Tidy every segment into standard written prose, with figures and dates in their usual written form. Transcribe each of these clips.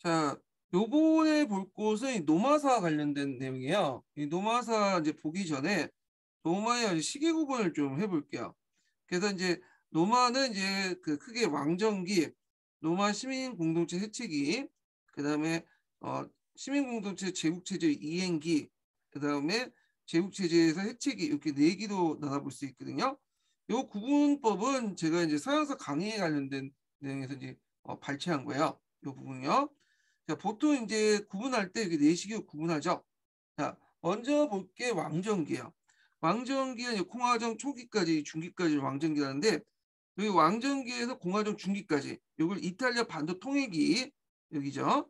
자, 요번에 볼 곳은 이 노마사 관련된 내용이에요. 이 노마사 이제 보기 전에 노마의 시기 구분을 좀 해볼게요. 그래서 이제 노마는 이제 그 크게 왕정기, 노마 시민 공동체 해체기, 그다음에 시민 공동체 제국 체제 이행기, 그다음에 제국 체제에서 해체기 이렇게 네 기로 나눠볼 수 있거든요. 요 구분법은 제가 이제 서양사 강의에 관련된 내용에서 이제 발췌한 거예요. 요 부분요. 자, 보통 이제 구분할 때 이렇게 네 시기로 구분하죠. 자, 먼저 볼게 왕정기예요. 왕정기는 이제 공화정 초기까지 중기까지 왕정기라는데 여기 왕정기에서 공화정 중기까지 이걸 이탈리아 반도 통일기 여기죠.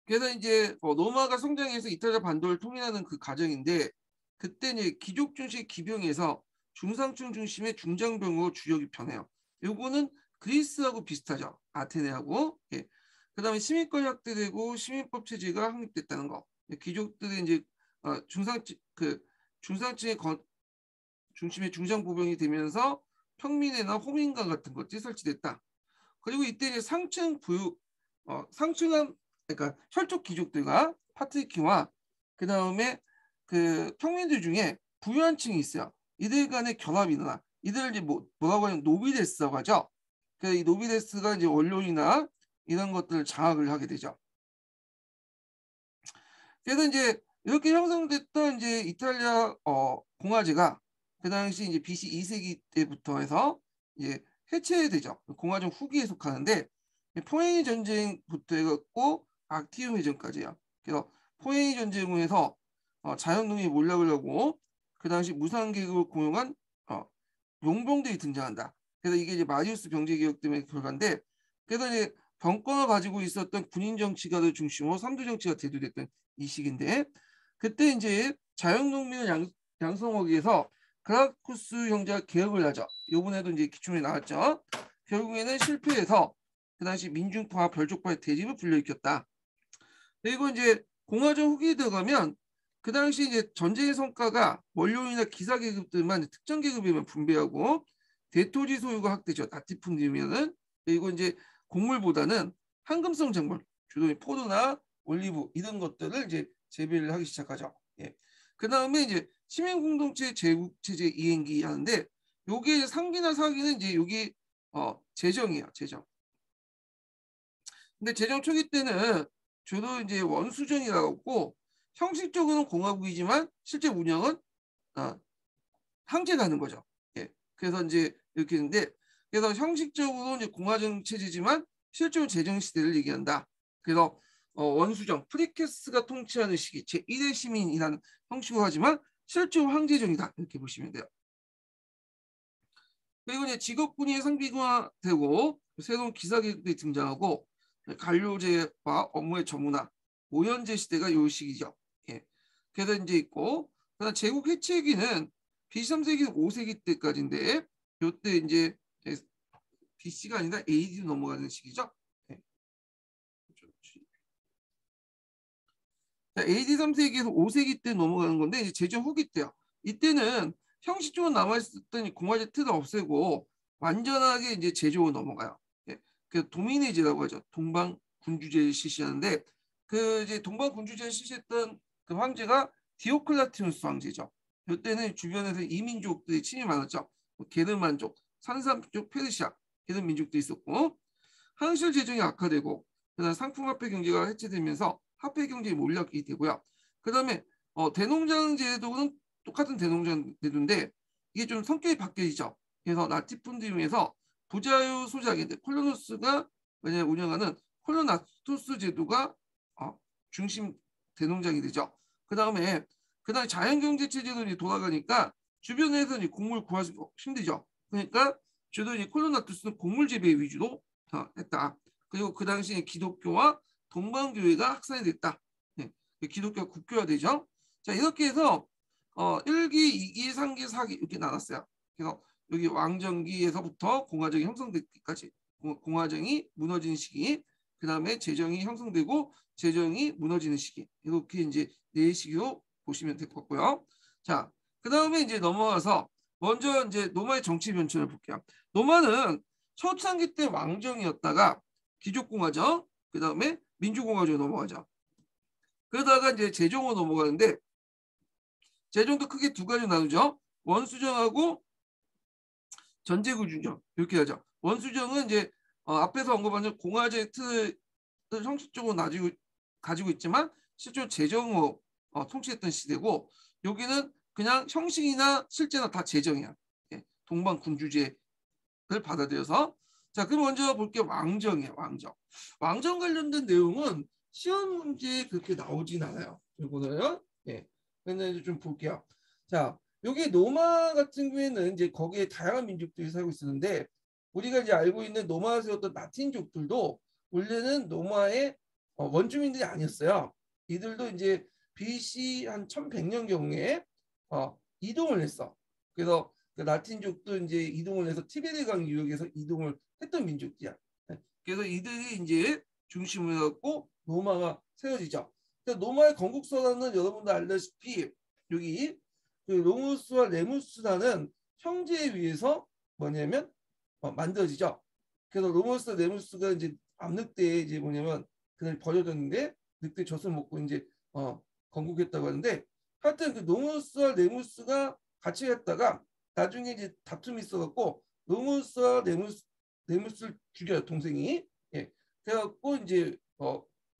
그래서 이제 로마가 성장해서 이탈리아 반도를 통일하는 그 과정인데 그때 이제 귀족 중심 기병에서 중상층 중심의 중장병으로 주력이 변해요. 요거는 그리스하고 비슷하죠. 아테네하고. 예. 그다음에 시민권이 확대되고 시민법 체제가 확립됐다는 거. 귀족들이 이제 중상층 그 중상층의 중심의 중상부병이 되면서 평민회나 호민관 같은 것들이 설치됐다. 그리고 이때 이제 상층 부유 상층한 그러니까 혈족 귀족들과 파트리키와 그 다음에 그 평민들 중에 부유한 층이 있어요. 이들 간의 결합이 일어나. 이들을 이제 뭐라고 하냐면 노비데스라고 하죠. 그래서 이 노비데스가 이제 원론이나 이런 것들을 장악을 하게 되죠. 그래서 이제 이렇게 형성됐던 이제 이탈리아 공화제가 그 당시 이제 BC 2세기 때부터 해서 이제 해체되죠. 공화정 후기에 속하는데 포에니 전쟁부터 해갖고 악티움 해전까지요. 그래서 포에니 전쟁에서 자연농이 몰락을 하고 그 당시 무상계급을 공용한 용병들이 등장한다. 그래서 이게 이제 마리우스 병제개혁 때문에 결과인데 그래서 이제 정권을 가지고 있었던 군인 정치가를 중심으로 삼두 정치가 대두됐던 이 시기인데 그때 이제 자연농민을 양성하기 위해서 그라쿠스 형제가 개혁을 하죠. 이번에도 이제 기초에 나왔죠. 결국에는 실패해서 그 당시 민중파와 별족파의 대립을 불러일으켰다. 그리고 이제 공화정 후기에 들어가면 그 당시 이제 전쟁의 성과가 원료인이나 기사 계급들만 특정 계급에만 분배하고 대토지 소유가 확대죠. 나티푼디면은 그리고 이제 곡물보다는 황금성 작물, 주로 포도나 올리브 이런 것들을 이제 재배를 하기 시작하죠. 예. 그 다음에 이제 시민 공동체 제국 체제 이행기 하는데 요게 상기나 사기는 이제 여기 재정이에요. 재정. 근데 재정 초기 때는 주로 이제 원수정이라고 하고 형식적으로는 공화국이지만 실제 운영은 황제가 하는 거죠. 예. 그래서 이제 이렇게 있는데 그래서 형식적으로 이제 공화정 체제지만 실제로 재정 시대를 얘기한다. 그래서 원수정 프리케스가 통치하는 시기 제1의 시민이라는 형식으로 하지만 실제로 황제정이다 이렇게 보시면 돼요. 그리고 이제 직업군이 상비화되고 새로운 기사계급이 등장하고 관료제와 업무의 전문화 오연제 시대가 요 시기죠. 예. 그래서 이제 있고 그다음 제국 해체기는 BC 3세기 5세기 때까지인데 요때 이제 BC가 아니라 AD로 넘어가는 시기죠. 예. AD 3세기에서 5세기 때 넘어가는 건데 이제 제정 후기 때요. 이때는 형식적으로 남아있었던 공화제 틀을 없애고 완전하게 이제 제조로 넘어가요. 예. 그 도미네제라고 하죠. 동방 군주제를 실시하는데 그 이제 동방 군주제를 실시했던 그 황제가 디오클라티누스 황제죠. 이때는 주변에서 이민족들이 침이 많았죠. 뭐 게르만족, 산삼족, 페르시아 이런 민족도 있었고 항실 재정이 악화되고 그다음 상품화폐 경제가 해체되면서 화폐 경제에 몰락이 되고요. 그다음에 대농장 제도는 똑같은 대농장 제도인데 이게 좀 성격이 바뀌죠. 그래서 라티푼디움에서 부자유 소작인데 콜로누스가 운영하는 콜로나투스 제도가 중심 대농장이 되죠. 그다음에 자연경제 체제로 돌아가니까 주변에서 이제 곡물 구하기 힘들죠. 그러니까 주로 이제 콜로나투스는 곡물 재배 위주로 했다. 그리고 그 당시에 기독교와 동방교회가 확산이 됐다. 네. 기독교가 국교화되죠. 자 이렇게 해서 1기, 2기, 3기, 4기 이렇게 나눴어요. 그래서 여기 왕정기에서부터 공화정이 형성되기까지 공화정이 무너지는 시기, 그 다음에 재정이 형성되고 재정이 무너지는 시기 이렇게 이제 네 시기로 보시면 될 것 같고요. 자, 그 다음에 이제 넘어가서 먼저 이제 노마의 정치 변천을 볼게요. 노마는 초창기 때 왕정이었다가 귀족공화정, 그 다음에 민주공화정으로 넘어가죠. 그러다가 이제 제정으로 넘어가는데 제정도 크게 두 가지 나누죠. 원수정하고 전제구주정 이렇게 하죠. 원수정은 이제 앞에서 언급한 공화제 틀을 형식적으로 가지고 있지만 실제로 제정으로 통치했던 시대고 여기는 그냥 형식이나 실제나 다 제정이야. 예, 동방군주제를 받아들여서 자 그럼 먼저 볼게요. 왕정이에요. 왕정. 왕정 관련된 내용은 시험 문제에 그렇게 나오진 않아요. 이거는 예. 근데 이제 좀 볼게요. 자 여기 로마 같은 경우에는 이제 거기에 다양한 민족들이 살고 있었는데 우리가 이제 알고 있는 로마에 세웠던 라틴족들도 원래는 로마의 원주민들이 아니었어요. 이들도 이제 BC 한 1100년 경우에 이동을 했어. 그래서 그 라틴족도 이제 이동을 해서 티베리강 유역에서 이동을 했던 민족이야. 그래서 이들이 이제 중심을 갖고 로마가 세워지죠. 로마의 건국서라는 여러분들 알다시피 여기 그 로무스와 레무스라는 형제에 의해서 뭐냐면 만들어지죠. 그래서 로무스와 레무스가 이제 암늑대에 이제 뭐냐면 그날 버려졌는데 늑대 젖을 먹고 이제 건국했다고 하는데 하여튼 그 로무스와 레무스가 같이 했다가 나중에 이제 다툼이 있어갖고 로무스와 레무스를 죽여요 동생이. 예. 그래갖고 이제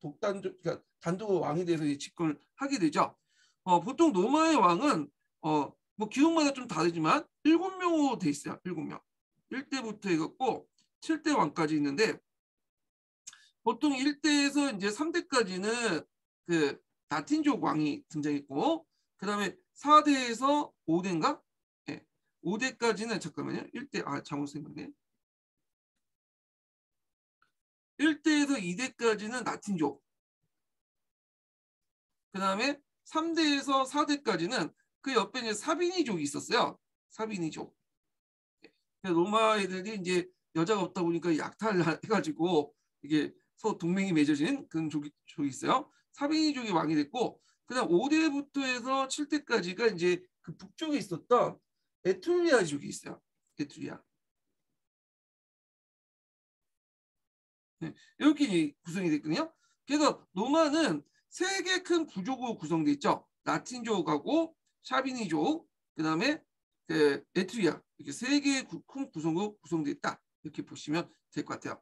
독단적 그러니까 단독 왕이 돼서 집권을 하게 되죠. 보통 로마의 왕은 뭐 기록마다 좀 다르지만 7명으로 돼 있어요. 7명. 1대부터 해갖고 7대 왕까지 있는데 보통 1대에서 이제 3대까지는 그 라틴족 왕이 등장했고 그다음에 4대에서 5대인가? 네. 5대까지는 잠깐만요. 1대 잘못 생각네. 1대에서 2대까지는 라틴족. 그다음에 3대에서 4대까지는 그 옆에 이제 사비니족이 있었어요. 사비니족. 로마 애들이 이제 여자가 없다 보니까 약탈을 해가지고 이게 서로 동맹이 맺어진 그런 족이 있어요. 사비니족이 왕이 됐고 그다음 5대부터 해서 7대까지가 이제 그 북쪽에 있었던 에트루리아족이 있어요. 에트루리아. 네, 이렇게 구성이 됐거든요. 그래서 로마는 세 개 큰 부족으로 구성돼 있죠. 라틴족하고 샤비니족, 그다음에 그 에트루리아 이렇게 세 개의 큰 구성으로 구성돼 있다. 이렇게 보시면 될 것 같아요.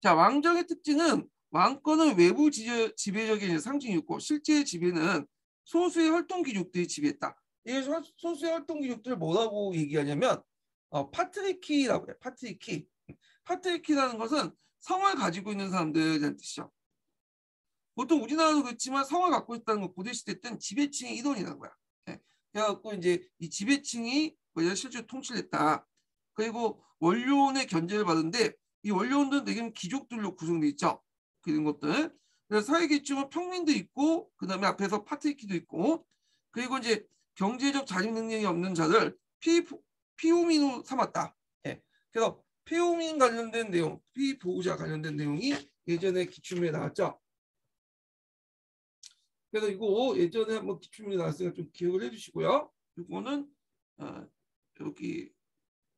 자, 왕정의 특징은 왕권은 외부 지배적인 상징이었고 실제 지배는 소수의 활동 귀족들이 지배했다. 이 소수의 활동 귀족들을 뭐라고 얘기하냐면 파트리키라고 해요. 파트리키. 파트리키라는 것은 성을 가지고 있는 사람들이라는 뜻이죠. 보통 우리나라도 그렇지만 성을 갖고 있다는 건 고대 시대 때는 지배층의 일원이라는 거야. 예. 그래갖고 이제 이 지배층이 실제로 통치를 했다. 그리고 원료원의 견제를 받는데 이 원료원들은 대개는 귀족들로 구성돼 있죠. 그런 것들. 그래서 사회계층은 평민도 있고 그다음에 앞에서 파트리키도 있고 그리고 이제 경제적 자립 능력이 없는 자를 피오민으로 삼았다. 예. 그래서 피오민 관련된 내용, 피보호자 관련된 내용이 예전에 기출문에 나왔죠. 그래서 이거 예전에 한번 기출문에 나왔으니까 좀 기억을 해주시고요. 이거는 여기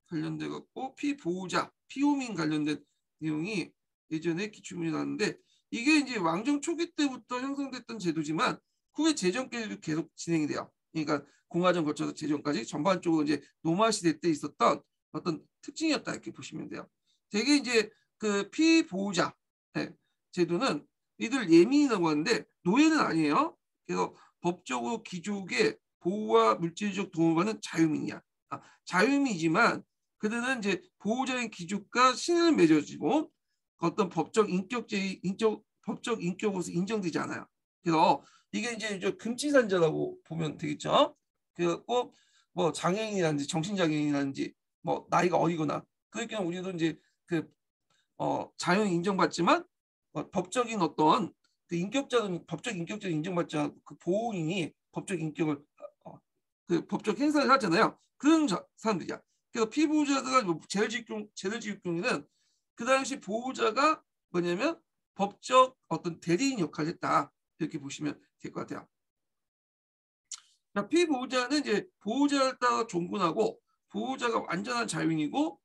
관련돼 갖고 피보호자, 피오민 관련된 내용이 예전에 기출문이 나왔는데 이게 이제 왕정 초기 때부터 형성됐던 제도지만 후에 제정까지도 계속 진행이 돼요. 그러니까 공화정 거쳐서 제정까지 전반적으로 이제 노마 시대 때 있었던 어떤 특징이었다 이렇게 보시면 돼요. 되게 이제 그 피보호자 제도는 이들 예민이라고 하는데 노예는 아니에요. 그래서 법적으로 귀족의 보호와 물질적 도움을 받는 자유민이야. 자유민이지만 그들은 이제 보호자인 귀족과 신을 맺어지고 어떤 법적 인격으로서 인정되지 않아요. 그래서 이게 이제 금지산자라고 보면 되겠죠. 그래갖고 뭐 장애인이라든지 정신장애인이라든지 뭐 나이가 어리거나 그러니까 우리도 이제 그 자유인 인정받지만 법적인 어떤 그 인격자는 법적 인격자를 인정받지 않고 그 보호인이 법적 인격을 그 법적 행사를 하잖아요. 그런 사람들이야. 그래서 피보호자가 재벌지육경에는 그 당시 보호자가 뭐냐면 법적 어떤 대리인 역할을 했다. 이렇게 보시면 될 것 같아요. 피보호자는 이제 보호자를 따라 종군하고 보호자가 완전한 자유인이고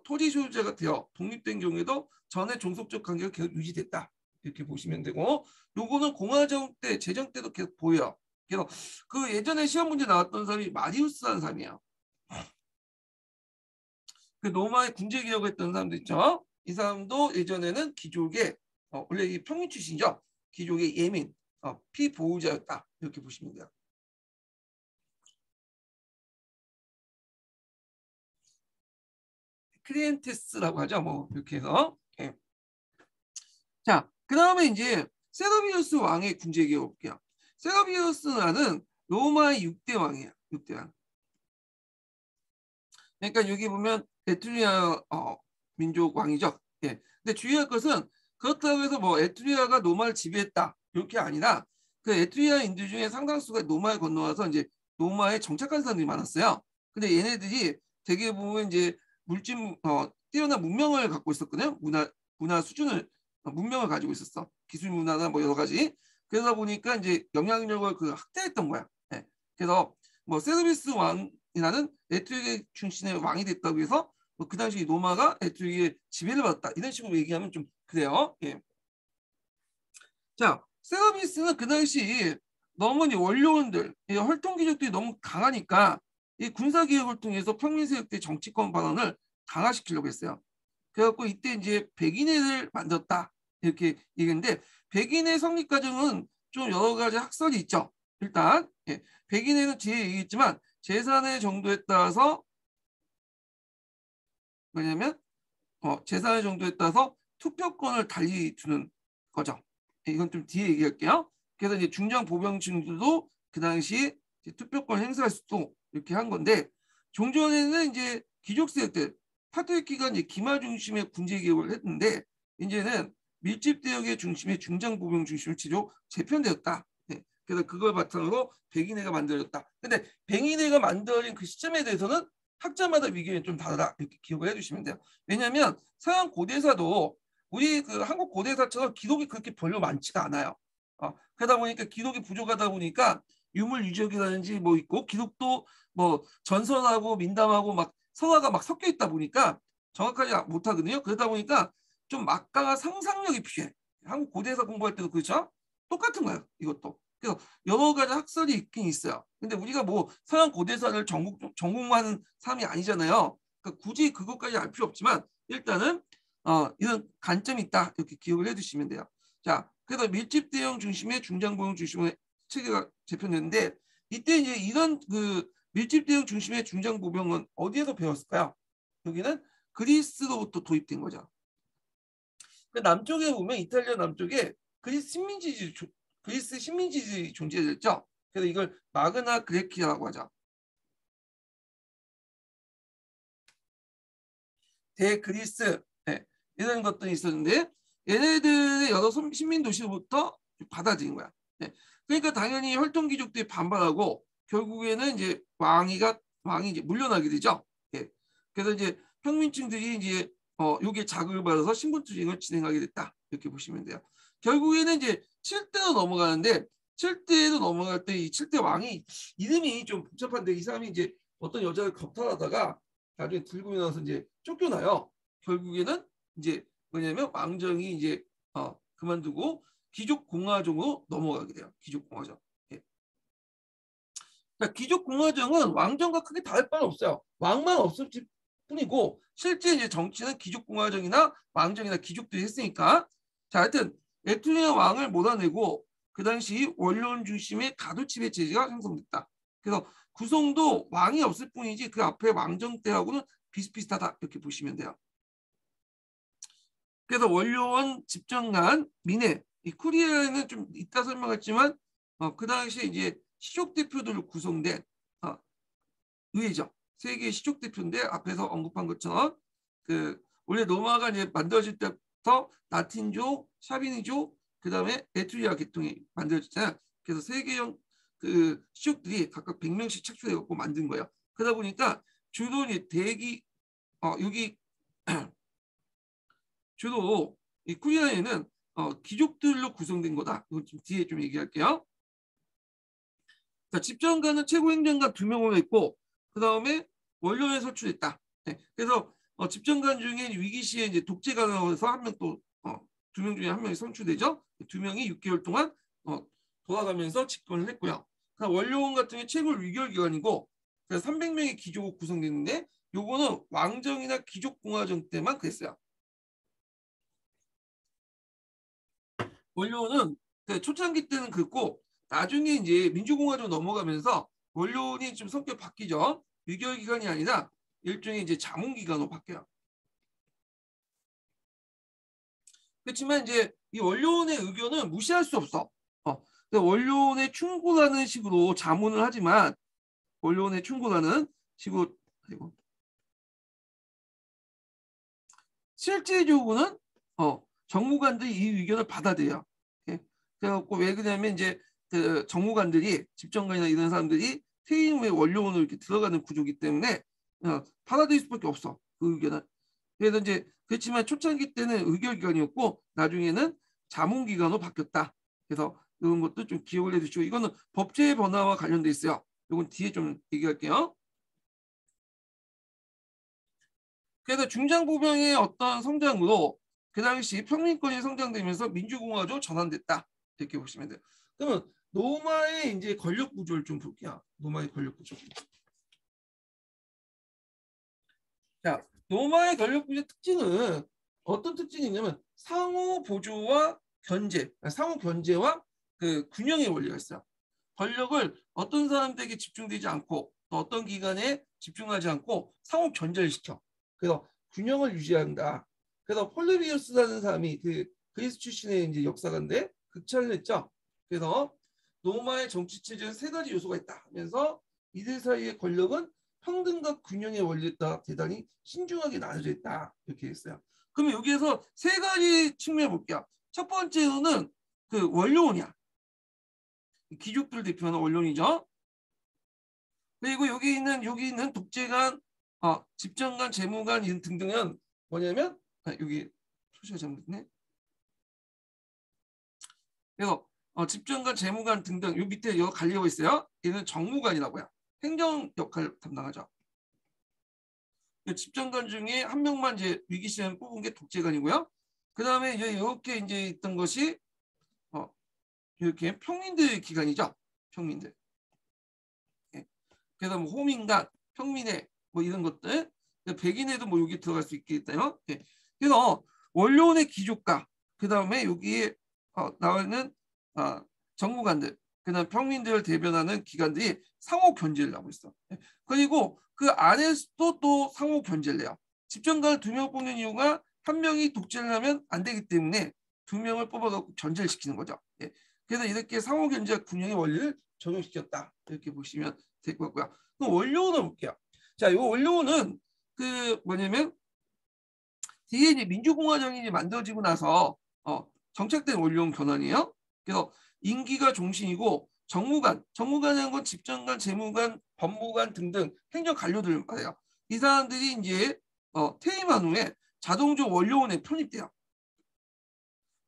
토지 소유자가 되어 독립된 경우에도 전에 종속적 관계가 계속 유지됐다. 이렇게 보시면 되고, 요거는 공화정 때, 제정 때도 계속 보여요. 그래서 그 예전에 시험 문제 나왔던 사람이 마리우스라는 사람이에요. 그 로마의 군제 개혁을 했던 사람도 있죠. 이 사람도 예전에는 귀족의 원래 이 평민 출신이죠. 귀족의 예민, 피보호자였다. 이렇게 보시면 돼요. 크리엔테스라고 하죠. 뭐 이렇게 해서. 예. 자, 그 다음에 이제 세르비우스 왕의 군제 개혁 볼게요. 세르비우스라는 로마의 6대 왕이에요. 6대 왕. 그러니까 여기 보면 에투리아 민족 왕이죠. 예. 근데 주의할 것은 그렇다고 해서 뭐 에투리아가 로마를 지배했다 이렇게 아니라 그 에투리아인들 중에 상당수가 로마에 건너와서 이제 로마에 정착한 사람들이 많았어요. 근데 얘네들이 되게 보면 이제 뛰어난 문명을 갖고 있었거든요. 문화 수준을 문명을 가지고 있었어. 기술 문화나 뭐 여러 가지. 그러다 보니까 이제 영향력을 그 확대했던 거야. 예. 그래서 뭐 세르비스 왕이라는 에트릭의 출신의 왕이 됐다고 해서 뭐그 당시 로마가 에트릭의 지배를 받았다 이런 식으로 얘기하면 좀 그래요. 예. 자, 세르비스는 그 당시 너무 원료원들, 혈통귀족들이 너무 강하니까 이 군사개혁을 통해서 평민세력들의 정치권 발언을 강화시키려고 했어요. 그래갖고 이때 이제 백인회를 만들었다 이렇게 얘기했는데 백인회 성립 과정은 좀 여러 가지 학설이 있죠. 일단 백인회는 뒤에 얘기했지만 재산의 정도에 따라서 뭐냐면 재산의 정도에 따라서 투표권을 달리 주는 거죠. 이건 좀 뒤에 얘기할게요. 그래서 이제 중장 보병층들도 그 당시 투표권 행사할 수도 이렇게 한 건데 종전에는 이제 귀족 세력들 파도의 기간 기마 중심의 군제 개혁을 했는데 이제는 밀집 대역의 중심의 중장 보병 중심을 치료 재편되었다. 네. 그래서 그걸 바탕으로 백인회가 만들어졌다. 근데 백인회가 만들어진 그 시점에 대해서는 학자마다 의견이 좀 다르다 이렇게 기억을 해주시면 돼요. 왜냐하면 서양 고대사도 우리 그 한국 고대사처럼 기록이 그렇게 별로 많지가 않아요. 그러다 보니까 기록이 부족하다 보니까 유물유적이라든지 뭐 있고 기록도 뭐 전설하고 민담하고 막 성화가 막 섞여 있다 보니까 정확하지 못하거든요. 그러다 보니까 좀 막강한 상상력이 필요해. 한국 고대사 공부할 때도 그렇죠? 똑같은 거예요. 이것도. 그래서 여러 가지 학설이 있긴 있어요. 근데 우리가 뭐 서양 고대사를 전공하는 사람이 아니잖아요. 그러니까 굳이 그것까지 알 필요 없지만 일단은 이런 관점이 있다 이렇게 기억을 해두시면 돼요. 자, 그래서 밀집 대형 중심의 중장보형 중심의 체계가 재편됐는데 이때 이제 이런 그 밀집 대형 중심의 중장보병은 어디에서 배웠을까요? 여기는 그리스로부터 도입된 거죠. 그 남쪽에 보면 이탈리아 남쪽에 그리스 식민지들이 존재했죠. 그래서 이걸 마그나 그레키아라고 하죠. 대그리스 이런 것들이 있었는데 얘네들의 여러 식민 도시로부터 받아들인 거야. 그러니까 당연히 혈통귀족들이 반발하고 결국에는 이제 왕이 이제 물러나게 되죠. 그래서 이제 평민층들이 이제 요게 자극을 받아서 신분투쟁을 진행하게 됐다 이렇게 보시면 돼요. 결국에는 이제 7대로 넘어가는데 7대로 넘어갈 때 이 7대 왕이 이름이 좀 복잡한데 이 사람이 이제 어떤 여자를 겁탈하다가 나중에 들고 일어나서 이제 쫓겨나요. 결국에는 이제 뭐냐면 왕정이 이제 그만두고 귀족 공화정으로 넘어가게 돼요. 귀족 공화정. 그러니까 귀족 공화정은 왕정과 크게 다를 바는 없어요. 왕만 없을 뿐이고 실제 이제 정치는 귀족 공화정이나 왕정이나 귀족들이 했으니까 자 하여튼 에투리아 왕을 몰아내고 그 당시 원로원 중심의 가두치배 체제가 형성됐다. 그래서 구성도 왕이 없을 뿐이지 그 앞에 왕정 때하고는 비슷비슷하다 이렇게 보시면 돼요. 그래서 원료원 집정관 민해 이 쿠리아에는 좀 이따 설명했지만 그 당시에 이제 시족 대표들로 구성된 의회죠. 세계 시족 대표인데 앞에서 언급한 것처럼 그 원래 로마가 이제 만들어질 때부터 라틴족, 샤비니족, 그 다음에 에트리아 계통이 만들어졌잖아요. 그래서 세계형 그 시족들이 각각 100명씩 착수해갖고 만든 거예요. 그러다 보니까 주로 이제 여기 주로 이 쿠리아에는 귀족들로 구성된 거다. 이건 좀 뒤에 좀 얘기할게요. 자, 집정관은 최고 행정관 2명으로 했고 그 다음에 원로에 설치됐다. 그래서 집정관 중에 위기 시에 이제 독재가나서 한 명 또 2명 중에 한 명이 선출되죠. 2명이 6개월 동안 돌아가면서 집권을 했고요. 원로원 같은 경우 최고 위결 기관이고 300명의 귀족으로 구성됐는데 요거는 왕정이나 귀족공화정 때만 그랬어요. 원로원은 초창기 때는 그렇고 나중에 이제 민주공화정 넘어가면서 원로원이 좀 성격 바뀌죠. 위결 기관이 아니라 일종의 이제 자문 기관으로 바뀌어요. 그렇지만 이제 이 원로원의 의견은 무시할 수 없어. 원로원에 충고하는 식으로 자문을 하지만 원로원에 충고하는 식으로 실제적으로는 정무관들이 이 의견을 받아들여요. 예? 그래갖고 왜 그러냐면 이제 그 정무관들이 집정관이나 이런 사람들이 퇴임 후에 원로원으로 이렇게 들어가는 구조이기 때문에 받아들일 수밖에 없어 그 의견은. 그래서 이제 그렇지만 초창기 때는 의결기관이었고 나중에는 자문기관으로 바뀌었다. 그래서 이런 것도 좀 기억을 해두시고 이거는 법제의 변화와 관련돼 있어요. 이건 뒤에 좀 얘기할게요. 그래서 중장보병의 어떤 성장으로 그 당시 평민권이 성장되면서 민주공화로 전환됐다. 이렇게 보시면 돼요. 그러면 로마의 이제 권력 구조를 좀 볼게요. 로마의 권력 구조. 자, 로마의 권력 구조 특징은 어떤 특징이 있냐면 상호 보조와 견제, 상호 견제와 그 균형의 원리가 있어요. 권력을 어떤 사람들에게 집중되지 않고 또 어떤 기관에 집중하지 않고 상호 견제를 시켜. 그래서 균형을 유지한다. 그래서 폴리비우스라는 사람이 그 그리스 출신의 이제 역사가인데 극찬을 했죠. 그래서 로마의 정치 체제는 세 가지 요소가 있다 하면서 이들 사이의 권력은 평등과 균형의 원리에 따라 대단히 신중하게 나눠져 있다 이렇게 했어요. 그러면 여기에서 세 가지 측면을 볼게요. 첫 번째로는 그 원로원이야. 귀족들 대표하는 원론이죠. 그리고 여기 있는 독재관, 집정관, 재무관 등등은 뭐냐면 여기 표시가 잘못됐네. 그래서 집정관, 재무관 등등 요 밑에 여기 갈리고 있어요. 얘는 정무관이라고요. 행정 역할 담당하죠. 집정관 중에 한 명만 이제 위기 시에 뽑은 게 독재관이고요. 그 다음에 이렇게 이제 있던 것이 이렇게 평민들 기관이죠. 평민들. 그래서 뭐 호민관, 평민회 뭐 이런 것들, 백인회도 뭐 여기 들어갈 수 있겠다요. 그래서 원로원의 귀족과 그 다음에 여기에 나와 있는 정무관들, 그다음 평민들을 대변하는 기관들이 상호 견제를 하고 있어. 그리고 그 안에서도 또 상호 견제를 해요. 집정관을 2명 뽑는 이유가 한 명이 독재를 하면 안 되기 때문에 2명을 뽑아갖고 견제를 시키는 거죠. 그래서 이렇게 상호 견제와 균형의 원리를 적용시켰다. 이렇게 보시면 될 것 같고요. 그럼 원료원을 볼게요. 자, 이 원료원은 그 뭐냐면 뒤에 이제 민주공화정이 만들어지고 나서 정착된 원료원 견환이에요. 그래서 임기가 종신이고 정무관이라는 건 집정관, 재무관, 법무관 등등 행정 관료들을 말해요. 이 사람들이 이제 퇴임한 후에 자동적으로 원료원에 편입돼요.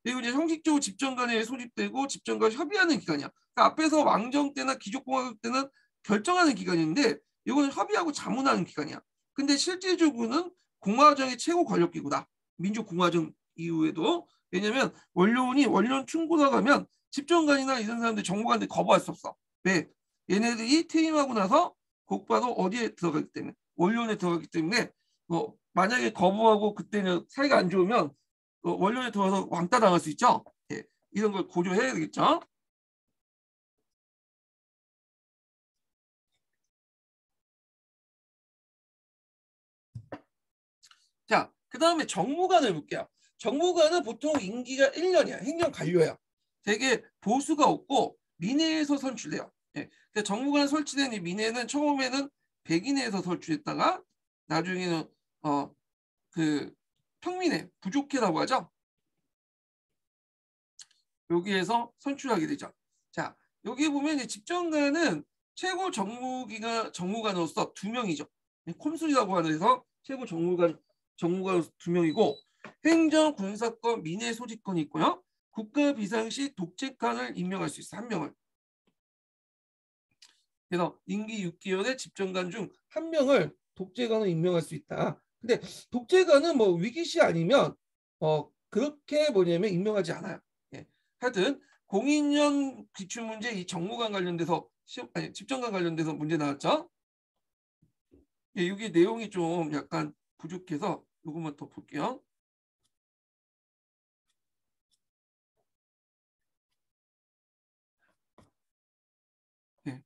그리고 이제 형식적으로 집정관에 소집되고 집정관과 협의하는 기관이야. 그러니까 앞에서 왕정 때나 귀족공화국 때는 결정하는 기관인데 이거는 협의하고 자문하는 기관이야. 근데 실질적으로는 공화정의 최고 권력기구다. 민주공화정 이후에도. 왜냐면 원로원 충고가 가면 집정관이나 이런 사람들 정무관들이 거부할 수 없어. 왜? 얘네들이 퇴임하고 나서 곧바로 어디에 들어가기 때문에 원로원에 들어가기 때문에 만약에 거부하고 그때는 사이가 안 좋으면 원료에 들어가서 왕따 당할 수 있죠. 이런 걸 고려해야 되겠죠. 자, 그 다음에 정무관을 볼게요. 정무관은 보통 임기가 1년이야. 행정관료야. 되게 보수가 없고 민회에서 선출돼요. 정무관 설치된 이 민회는 처음에는 백인회에서 설치했다가 나중에는 그 평민회, 부족회라고 하죠. 여기에서 선출하게 되죠. 자, 여기 보면 이제 집정관은 최고 정무관으로서 2명이죠. 콤술이라고 하면서 최고 정무관 2명이고 행정, 군사권, 민해 소집권이 있고요. 국가 비상시 독재관을 임명할 수 있어 1명을. 그래서 임기 6개월의 집정관 중 1명을 독재관으로 임명할 수 있다. 근데 독재가는 뭐 위기시 아니면 그렇게 뭐냐면 임명하지 않아요. 예. 하여튼 공인연 기출문제 이 정무관 관련돼서 아니, 집정관 관련돼서 문제 나왔죠. 예, 이게 내용이 좀 약간 부족해서 이것만 더 볼게요. 예.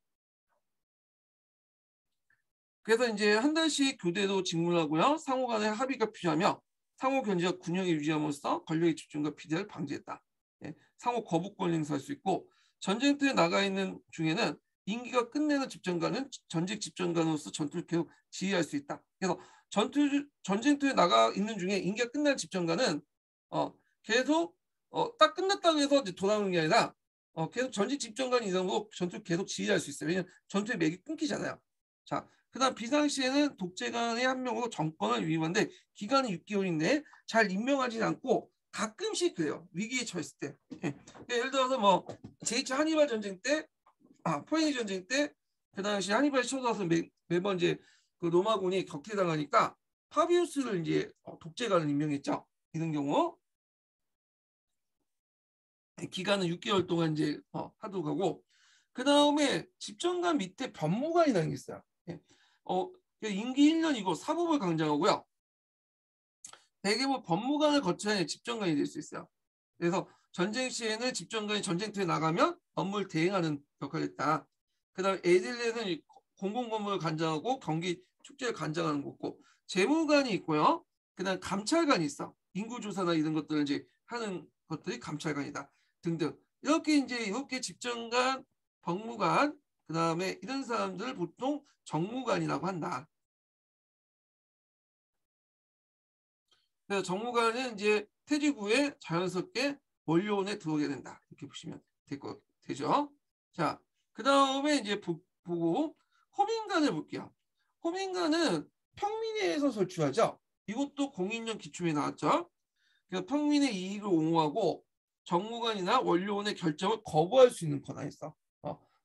그래서 이제 한 달씩 교대도 직무하고요. 상호 간의 합의가 필요하며 상호 견제와 균형을 유지함으로써 권력의 집중과 비대를 방지했다. 예, 상호 거부권 행사할 수 있고 전쟁터에 나가 있는 중에는 임기가 끝내는 집정관은 전직 집정관으로서 전투를 계속 지휘할 수 있다. 그래서 전쟁터에 나가 있는 중에 임기가 끝나는 집정관은 계속 딱 끝났다고 해서 이제 돌아오는 게 아니라 계속 전직 집정관 이상으로 전투를 계속 지휘할 수 있어요. 왜냐하면 전투의 맥이 끊기잖아요. 자, 그다음 비상시에는 독재관의 한 명으로 정권을 위임하는데 기간이 6개월인데 잘 임명하지 않고 가끔씩 그래요. 위기에 처했을 때. 예. 예를 들어서 뭐 제2차 한니발 전쟁 때, 포에니 전쟁 때 그 당시 한니발이 쳐들어서 매번 이제 그 로마군이 격퇴당하니까 파비우스를 이제 독재관을 임명했죠. 이런 경우 기간은 6개월 동안 이제 하도록 하고 그 다음에 집정관 밑에 법무관이라는 게 있어요. 예. 임기 1년이고 사법을 강장하고요. 대개뭐 법무관을 거쳐야 집정관이 될 수 있어요. 그래서 전쟁 시에는 집정관이 전쟁터에 나가면 업무를 대행하는 역할을 했다. 그 다음에 에딜레는 공공건물을 관장하고 경기 축제를 관장하는 거고 재무관이 있고요. 그 다음 감찰관이 있어. 인구조사나 이런 것들을 이제 하는 것들이 감찰관이다. 등등. 이렇게 집정관, 법무관, 그 다음에 이런 사람들을 보통 정무관이라고 한다. 그래서 정무관은 이제 퇴직 후에 자연스럽게 원료원에 들어오게 된다. 이렇게 보시면 되죠. 자, 그 다음에 이제 보고 호민관을 볼게요. 호민관은 평민회에서 설치하죠. 이것도 공인력 기출에 나왔죠. 그래서 평민의 이익을 옹호하고 정무관이나 원료원의 결정을 거부할 수 있는 권한이 있어.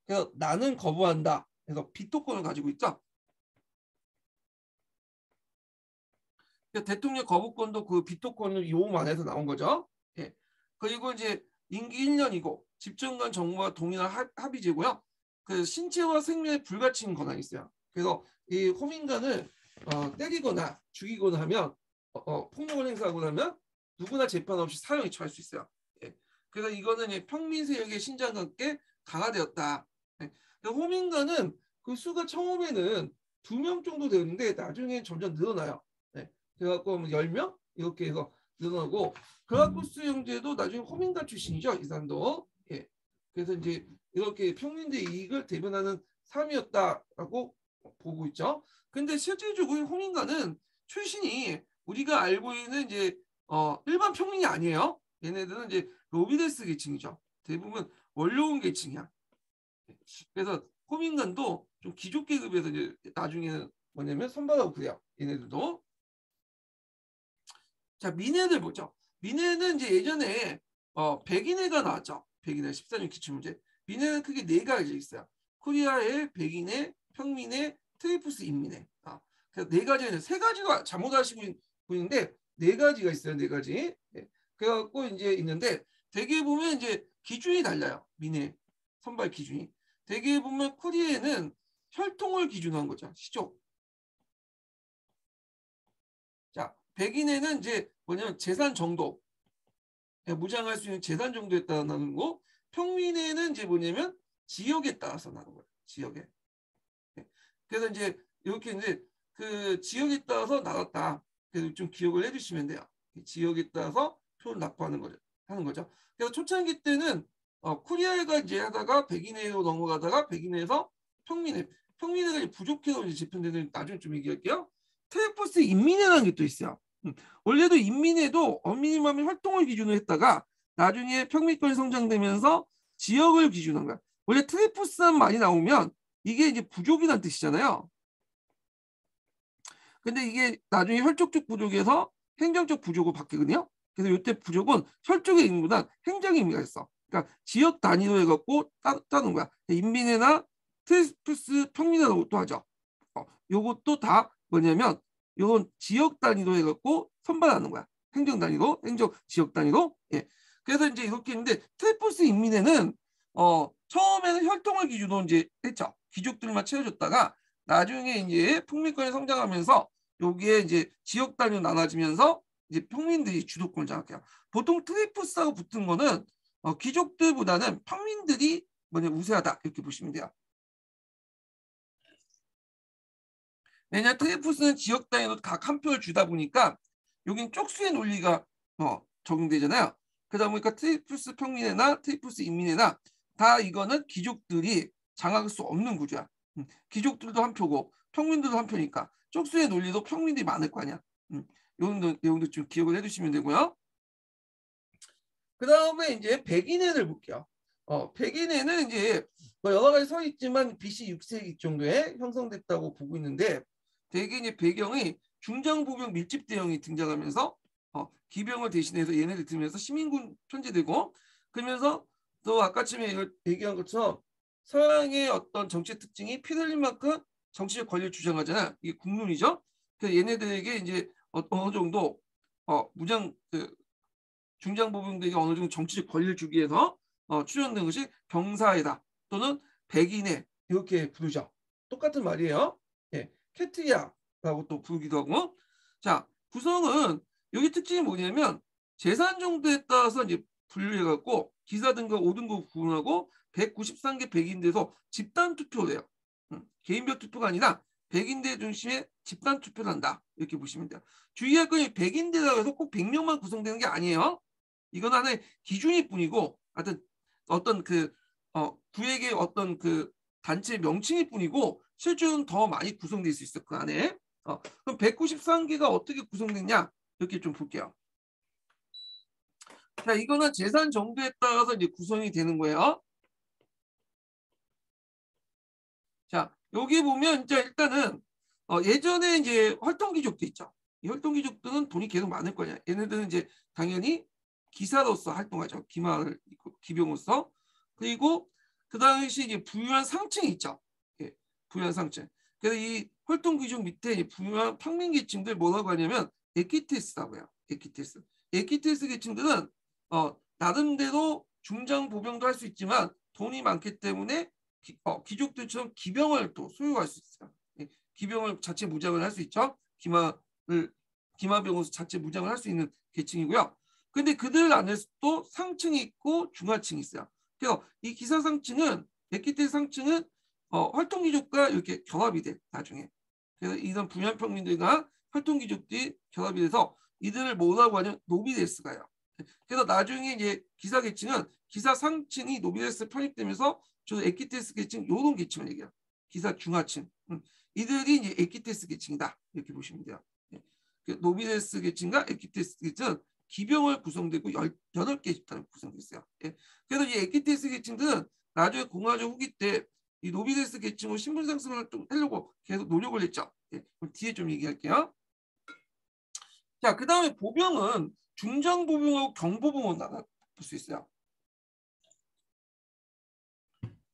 그래서 나는 거부한다. 그래서 비토권을 가지고 있죠. 대통령 거부권도 그 비토권을 요금 안에서 나온 거죠. 예. 그리고 이제 임기 1년이고 집정관 정부와 동일한 합의제고요. 그 신체와 생명에 불가침 권한이 있어요. 그래서 이 호민관을 때리거나 죽이거나 하면 폭력을 행사하거나 하면 누구나 재판 없이 사형에 처할 수 있어요. 예. 그래서 이거는 평민 세력의 신장과 함께 강화되었다. 예. 호민관은 그 수가 처음에는 2명 정도 되는데 나중에 점점 늘어나요. 예. 그래갖고 10명 이렇게 해서 늘어나고 그라쿠스 형제도 나중에 호민관 출신이죠. 이 사람도. 예. 그래서 이제 이렇게 평민대 이익을 대변하는 사람이었다라고 보고 있죠. 근데 실질적으로 호민관은 출신이 우리가 알고 있는 이제 일반 평민이 아니에요. 얘네들은 이제 로비데스 계층이죠. 대부분 원로원 계층이야. 그래서 호민관도 좀 귀족 계급에서 이제 나중에는 뭐냐면 선발하고 그래요. 얘네들도. 자, 민해를 보죠. 민해는 이제 예전에 백인해가 나왔죠. 백인해 14년 기출문제. 민해는 크게 4가지 있어요. 코리아해, 백인해, 평민해, 트리프스 인민해. 그래서 4가지는 3가지가 잘못 아시고 있는데 4가지가 있어요. 4가지. 네. 그래갖고 이제 있는데 대개 보면 이제 기준이 달라요. 민해 선발 기준이. 대개 보면 코리아에는 혈통을 기준으로 한 거죠. 시족. 자, 백인에는 이제 뭐냐면 재산 정도, 무장할 수 있는 재산 정도에 따라 나누는 거. 평민에는 이제 뭐냐면 지역에 따라서 나누는 거예요. 지역에. 그래서 이제 이렇게 이제 그 지역에 따라서 나눴다. 그래서 좀 기억을 해주시면 돼요. 지역에 따라서 표를 납부하는 거죠. 하는 거죠. 그래서 초창기 때는 코리아가 이제 하다가 백인회로 넘어가다가 백인회에서 평민회가 부족해서 이제 재편되는 나중에 좀 얘기할게요. 트레포스 인민회라는 게 또 있어요. 원래도 인민회도 어미니맘의 활동을 기준으로 했다가 나중에 평민권이 성장되면서 지역을 기준으로 한 거야. 원래 트레포스만 많이 나오면 이게 이제 부족이라는 뜻이잖아요. 근데 이게 나중에 혈족적 부족에서 행정적 부족으로 바뀌거든요. 그래서 이때 부족은 혈족의 의미보다 행정의 의미가 있어. 그러니까 지역 단위로 해갖고 따는 거야. 인민회나 트레포스 평민회라고 또 하죠. 요것도 다 뭐냐면 이건 지역 단위로 해갖고 선발하는 거야. 행정 단위로, 행정 지역 단위로. 예. 그래서 이제 이렇게 있는데 트레포스 인민회는 처음에는 혈통을 기준으로 이제 했죠. 귀족들만 채워줬다가 나중에 이제 풍민권이 성장하면서 여기에 이제 지역 단위로 나눠지면서 이제 평민들이 주도권을 장악해요. 보통 트레포스하고 붙은 거는 귀족들보다는 평민들이 우세하다 이렇게 보시면 돼요. 왜냐하면 트레포스는 지역 단위로 각 한 표를 주다 보니까 여긴 쪽수의 논리가 적용되잖아요. 그러다 보니까 트레포스 평민회나 트레포스 인민회나 다 이거는 귀족들이 장악할 수 없는 구조야. 귀족들도 한 표고 평민들도 한 표니까 쪽수의 논리도 평민들이 많을 거 아니야. 이런 내용도 좀 기억을 해두시면 되고요. 그 다음에 이제 백인회를 볼게요. 백인회는 이제 여러 가지 서 있지만 BC 6세기 정도에 형성됐다고 보고 있는데 대개 이제 배경이 중장보병 밀집 대형이 등장하면서 기병을 대신해서 얘네들 들면서 시민군 편제되고 그러면서 또 아까쯤에 얘기한 것처럼 서양의 어떤 정치 특징이 피 흘린 만큼 정치적 권리를 주장하잖아. 이게 국론이죠. 그래서 얘네들에게 이제 어느 정도 무장 중장보병들에게 어느 정도 정치적 권리를 주기 위해서 출연된 것이 병사회다 또는 백인회 이렇게 부르죠. 똑같은 말이에요. 예, 캐트리아라고 또 부르기도 하고. 자, 구성은 여기 특징이 뭐냐면 재산 정도에 따라서 이제 분류해갖고 기사 등급 5등급 구분하고 193개 백인대에서 집단 투표를 해요. 개인별 투표가 아니라 백인대 중심의 집단 투표를 한다. 이렇게 보시면 돼요. 주의할 건 백인대라고 해서 꼭 100명만 구성되는 게 아니에요. 이건 하나의 기준일 뿐이고 하여튼 어떤 구획의 어떤 단체 명칭일 뿐이고 실제로는 더 많이 구성될 수 있어 그 안에. 그럼 193개가 어떻게 구성됐냐 이렇게 좀 볼게요. 자, 이거는 재산 정도에 따라서 이제 구성이 되는 거예요. 자, 여기 보면 이제 일단은 예전에 이제 활동귀족도 있죠. 이 활동귀족들은 돈이 계속 많을 거냐. 얘네들은 이제 당연히 기사로서 활동하죠. 기병으로서. 그리고 그 당시 이제 부유한 상층이 있죠. 예, 부유한 상층. 그래서 이 활동귀족 밑에 이 부유한 평민계층들 뭐라고 하냐면 에키테스라고 해요. 에키테스. 에키테스 계층들은 나름대로 중장 보병도 할 수 있지만 돈이 많기 때문에 귀족들처럼 기병을 또 소유할 수 있어요. 예, 기병을 자체 무장을 할 수 있죠. 기마병으로서 자체 무장을 할 수 있는 계층이고요. 근데 그들 안에서도 상층이 있고 중하층이 있어요. 그래서 이 기사 상층은 에키테 상층은 활동귀족과 이렇게 결합이 돼 나중에. 그래서 이런 부유한평민들과 활동귀족들이 결합이 돼서 이들을 뭐라고 하냐면 노비데스가요. 그래서 나중에 이제 기사 계층은 기사 상층이 노비데스 편입되면서 주로 에키테스 계층 요런 계층을 얘기해요. 기사 중하층. 이들이 이제 에키테스 계층이다 이렇게 보시면 돼요. 노비데스 계층과 에키테스 계층은 기병을 구성되고 18개 집단을 구성되어 있어요. 예. 그래서 이 에키테스 계층들은 나중에 공화정 후기 때 이 노비데스 계층으로 신분 상승을 좀 하려고 계속 노력을 했죠. 예. 그럼 뒤에 좀 얘기할게요. 자, 그 다음에 보병은 중장보병하고 경보병으로 나눠볼 수 있어요.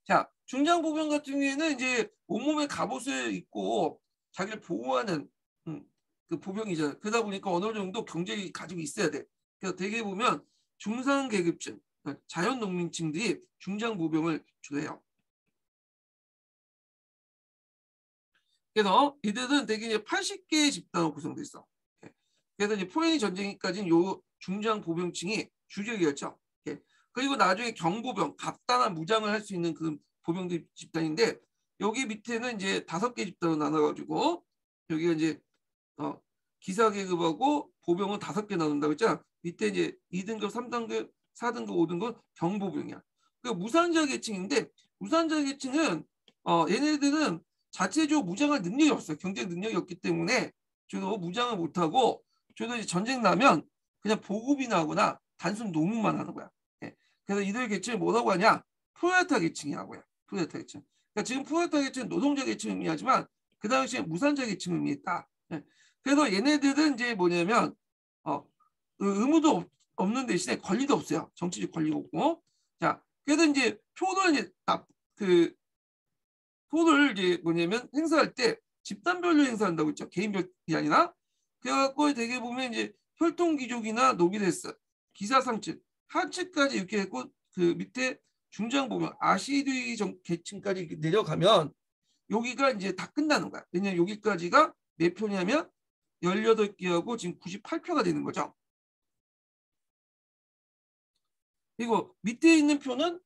자, 중장보병 같은 경우에는 이제 온몸에 갑옷을 입고 자기를 보호하는 그 보병이잖아요. 그러다 보니까 어느 정도 경제력이 가지고 있어야 돼. 그래서 대개 보면 중산계급층, 그러니까 자연농민층들이 중장보병을 주로 해요. 그래서 이들은 대개 이제 80개의 집단으로 구성돼 있어. 그래서 이제 포에니 전쟁까지는 요 중장보병층이 주력이었죠. 그리고 나중에 경보병, 간단한 무장을 할 수 있는 그 보병들 집단인데 여기 밑에는 이제 5개 집단으로 나눠가지고 여기가 이제 기사 계급하고 보병은 5개 나눈다고 했잖아. 밑에 이제 2등급, 3등급, 4등급, 5등급 경보병이야. 그 무산자 계층인데 무산자 계층은 얘네들은 자체적으로 무장할 능력이 없어요. 경쟁 능력이 없기 때문에 주로 무장을 못하고 주로 이제 전쟁 나면 그냥 보급이나 하거나 단순 노무만 하는 거야. 예. 그래서 이들 계층을 뭐라고 하냐? 프롤레타 계층이라고 해요. 프롤레타 계층. 그러니까 지금 프롤레타 계층은 노동자 계층을 의미하지만 그 당시에 무산자 계층을 의미했다. 예. 그래서 얘네들은 이제 뭐냐면 의무도 없는 대신에 권리도 없어요. 정치적 권리가 없고. 자, 그래서 이제 표를 이제 표를 이제 뭐냐면 행사할 때 집단별로 행사한다고 했죠. 개인별이 아니라. 그래갖고 되게 보면 이제 혈통귀족이나 노비데스, 기사상층, 하층까지 이렇게 했고 그 밑에 중장 보면 아시드위 계층까지 이렇게 내려가면 여기가 이제 다 끝나는 거야. 왜냐면 여기까지가 몇 표냐면 18개하고 지금 98표가 되는 거죠. 그리고 밑에 있는 표는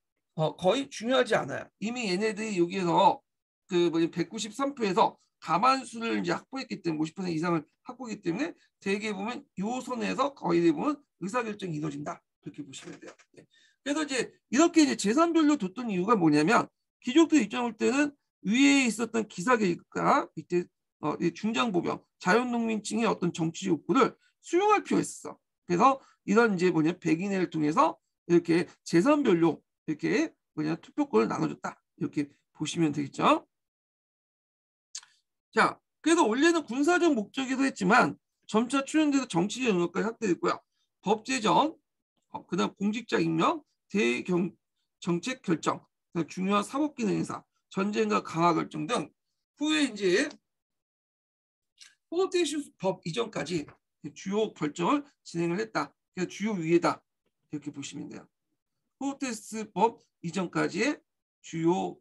거의 중요하지 않아요. 이미 얘네들이 여기에서 그 193표에서 가만수를 이제 확보했기 때문에 50% 이상을 확보했기 때문에 대개 보면 요 선에서 거의 대부분 의사결정이 이루어진다. 그렇게 보시면 돼요. 네. 그래서 이제 이렇게 이제 재산별로 뒀던 이유가 뭐냐면 귀족들 입장 볼 때는 위에 있었던 기사계급과 밑에 중장보병, 자연농민층의 어떤 정치 욕구를 수용할 필요가 있었어. 그래서 이런 이제 백인회를 통해서 이렇게 재산별로 이렇게 투표권을 나눠줬다. 이렇게 보시면 되겠죠. 자, 그래서 원래는 군사적 목적에서 했지만 점차 추진돼서 정치적 영역까지 확대됐고요. 법 제정, 그다음 공직자 임명, 대정책 결정, 중요한 사법기능 행사, 전쟁과 강화 결정 등 후에 이제 포르테시우스 법 이전까지 주요 결정을 진행을 했다. 그래서 주요 위에다 이렇게 보시면 돼요. 포르테시우스 법 이전까지의 주요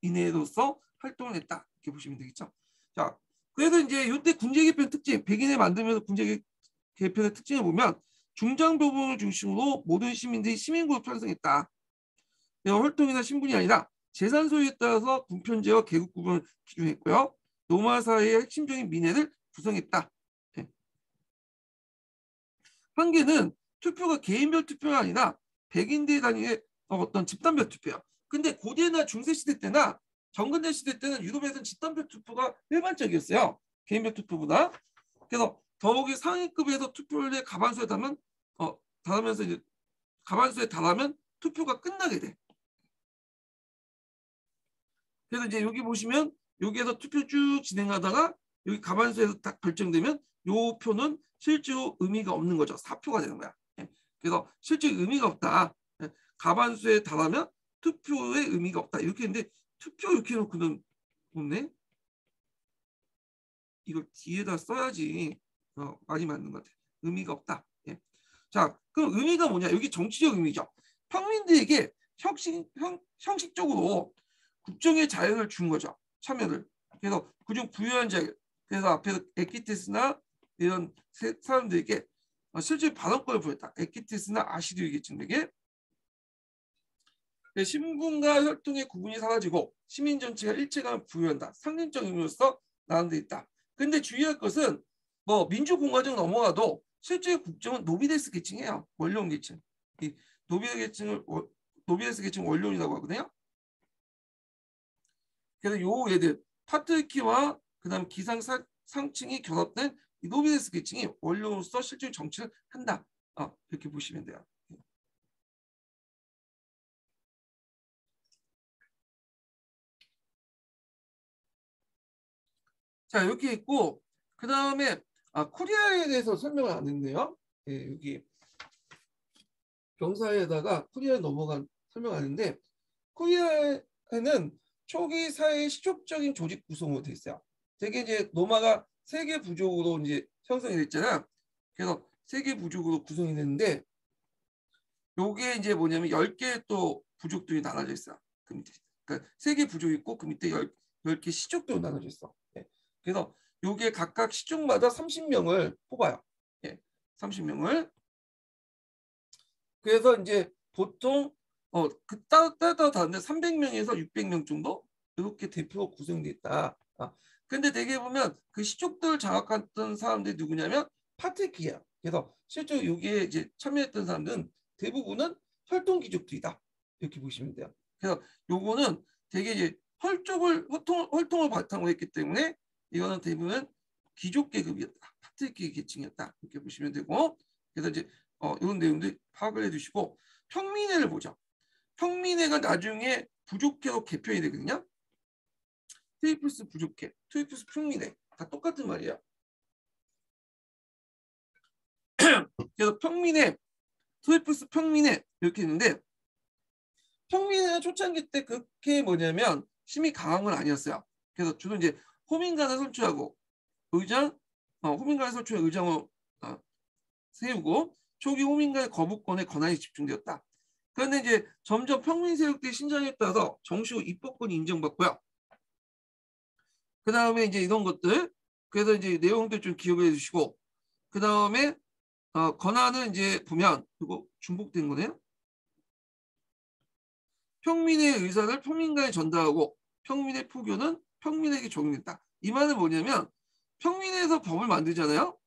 인해로서 활동을 했다. 이렇게 보시면 되겠죠. 자, 그래서 이제 이때 군제개편 특징, 백인을 만들면서 군제개편의 특징을 보면 중장보병을 중심으로 모든 시민들이 시민구로 편성했다. 혈통이나 신분이 아니라 재산 소유에 따라서 군편제와 계급 구분을 기준했고요. 노마 사회의 핵심적인 민회를 구성했다. 네. 한계는 투표가 개인별 투표가 아니라 백인들 단위의 어떤 집단별 투표야. 근데 고대나 중세시대 때나 정근대 시대 때는 유럽에서는 집단별 투표가 일반적이었어요. 개인별 투표보다. 그래서 더욱이 상위급에서 투표를 가반수에 달하면서 이제 가반수에 달하면 투표가 끝나게 돼. 그래서 이제 여기 보시면 여기에서 투표 쭉 진행하다가 여기 가반수에서 딱 결정되면 요 표는 실제로 의미가 없는 거죠. 4표가 되는 거야. 그래서 실제 의미가 없다. 가반수에 달하면 투표의 의미가 없다. 이렇게 했는데 투표 이렇게 해놓고는 없네. 이걸 뒤에다 써야지 많이 맞는 것 같아. 의미가 없다. 예. 자, 그럼 의미가 뭐냐? 여기 정치적 의미죠. 평민들에게 형식적으로 국정의 자유를 준 거죠. 참여를. 그래서 그중 부유한 자유. 그래서 앞에서 에키테스나 이런 사람들에게 실제 발언권을 부였다. 에키테스나 아시드위 계층에게 신분과 혈통의 구분이 사라지고 시민 전체가 일체감을 부여한다. 상징적 의미로서 나눠져 있다. 근데 주의할 것은 민주공화정 넘어가도 실제 국정은 노비데스 계층이에요. 원료원 계층. 이 노비데스 계층 원료원이라고 하거든요. 그래서 요 얘들 파트키와 그다음 기상상층이 결합된 이 노비데스 계층이 원료로서 실제 정치를 한다. 이렇게 보시면 돼요. 자, 이렇게 있고 그 다음에 코리아에 대해서 설명을 안 했네요. 예, 여기 경사에다가 코리아에 넘어간 설명 안 했는데 코리아에는 초기 사회 시족적인 조직 구성으로 돼 있어요. 되게 이제 노마가 세개 부족으로 이제 형성이 됐잖아. 그래서 세개 부족으로 구성이 됐는데 요게 이제 뭐냐면 10개 또 부족들이 나눠져 있어요. 그 밑에. 그러니까 3개 부족 있고 그 밑에 10개 시족도 나눠져 있어. 예. 그래서 요게 각각 시족마다 30명을 뽑아요. 예. 30명을. 그래서 이제 보통 따라 다른데 300명에서 600명 정도 이렇게 대표가 구성돼 있다. 근데 대개 보면 그 시족들 장악했던 사람들이 누구냐면 파트키예요. 그래서 실제로 여기에 이제 참여했던 사람들은 대부분은 혈통 귀족들이다. 이렇게 보시면 돼요. 그래서 요거는 되게 이제 혈통을 바탕으로 했기 때문에 이거는 대부분 귀족 계급이었다. 파트키 계층이었다. 이렇게 보시면 되고 그래서 이제 이런 내용들 파악을 해두시고 평민회를 보죠. 평민회가 나중에 부족회로 개편이 되거든요. 트위플스 부족회, 트위플스 평민회 다 똑같은 말이야. 그래서 평민회, 트위플스 평민회 이렇게 있는데 평민회는 초창기 때 그렇게 뭐냐면 힘이 강한 건 아니었어요. 그래서 주로 이제 호민간을 설치하고 호민간을 설치해 의장으로 세우고 초기 호민간의 거부권에 권한이 집중되었다. 그런데 이제 점점 평민 세력들이 신장에 따라서 정식 입법권이 인정받고요. 그 다음에 이제 이런 것들, 그래서 이제 내용들 좀 기억해 주시고, 그 다음에 권한은 이제 보면 이거 중복된 거네요. 평민의 의사를 평민간에 전달하고 평민의 포교는 평민에게 적용된다. 이 말은 뭐냐면 평민에서 법을 만들잖아요.